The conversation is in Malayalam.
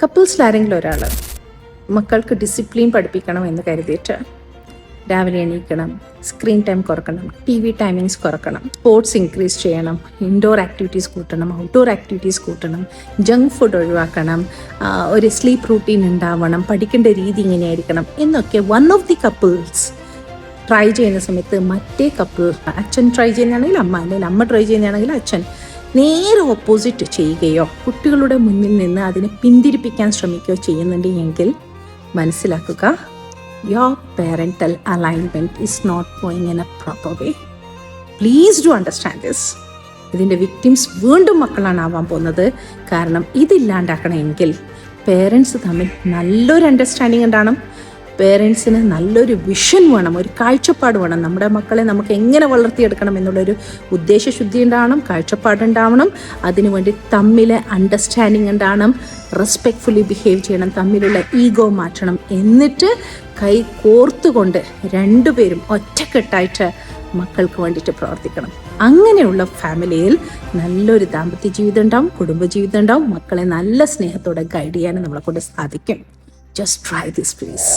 കപ്പിൾസിൽ ആരെങ്കിലും ഒരാൾ മക്കൾക്ക് ഡിസിപ്ലിൻ പഠിപ്പിക്കണം എന്ന് കരുതിയിട്ട് രാവിലെ എണീക്കണം, സ്ക്രീൻ ടൈം കുറക്കണം, TV ടൈമിങ്സ് കുറക്കണം, സ്പോർട്സ് ഇൻക്രീസ് ചെയ്യണം, ഇൻഡോർ ആക്ടിവിറ്റീസ് കൂട്ടണം, ഔട്ട്ഡോർ ആക്ടിവിറ്റീസ് കൂട്ടണം, ജങ്ക് ഫുഡ് ഒഴിവാക്കണം, ഒരു സ്ലീപ്പ് റൂട്ടീൻ ഉണ്ടാവണം, പഠിക്കേണ്ട രീതി ഇങ്ങനെയായിരിക്കണം എന്നൊക്കെ one of the couples try ചെയ്യുന്ന സമയത്ത് മറ്റേ കപ്പിൾ, അച്ഛൻ ട്രൈ ചെയ്യുന്നതാണെങ്കിൽ അമ്മ, അല്ലെങ്കിൽ അമ്മ ട്രൈ ചെയ്യുന്നതാണെങ്കിൽ അച്ഛൻ, നേരെ ഓപ്പോസിറ്റ് ചെയ്യുകയോ കുട്ടികളുടെ മുന്നിൽ നിന്ന് അതിനെ പിന്തിരിപ്പിക്കാൻ ശ്രമിക്കുകയോ ചെയ്യുന്നുണ്ടെങ്കിൽ മനസ്സിലാക്കുക, your parental alignment is not going in a proper way. Please do understand this. ഇതിൻ്റെ വിക്ടിംസ് വീണ്ടും മക്കളാണ് ആവാൻ പോകുന്നത്. കാരണം ഇതില്ലാണ്ടാക്കണമെങ്കിൽ പേരൻസ് തമ്മിൽ നല്ലൊരു അണ്ടർസ്റ്റാൻഡിങ് ഉണ്ടാവണം, പേരൻസിന് നല്ലൊരു വിഷൻ വേണം, ഒരു കാഴ്ചപ്പാട് വേണം. നമ്മുടെ മക്കളെ നമുക്ക് എങ്ങനെ വളർത്തിയെടുക്കണം എന്നുള്ളൊരു ഉദ്ദേശശുദ്ധി ഉണ്ടാവണം, കാഴ്ചപ്പാടുണ്ടാവണം. അതിനുവേണ്ടി തമ്മിലെ അണ്ടർസ്റ്റാൻഡിങ് ഉണ്ടാവണം, റെസ്പെക്ട്ഫുള്ളി ബിഹേവ് ചെയ്യണം, തമ്മിലുള്ള ഈഗോ മാറ്റണം. എന്നിട്ട് കൈ കോർത്തുകൊണ്ട് രണ്ടുപേരും ഒറ്റക്കെട്ടായിട്ട് മക്കൾക്ക് വേണ്ടിയിട്ട് പ്രവർത്തിക്കണം. അങ്ങനെയുള്ള ഫാമിലിയിൽ നല്ലൊരു ദാമ്പത്യ ജീവിതം ഉണ്ടാവും, കുടുംബജീവിതം ഉണ്ടാവും. മക്കളെ നല്ല സ്നേഹത്തോടെ ഗൈഡ് ചെയ്യാനും നമ്മളെ കൊണ്ട് സാധിക്കും. Just try this, please.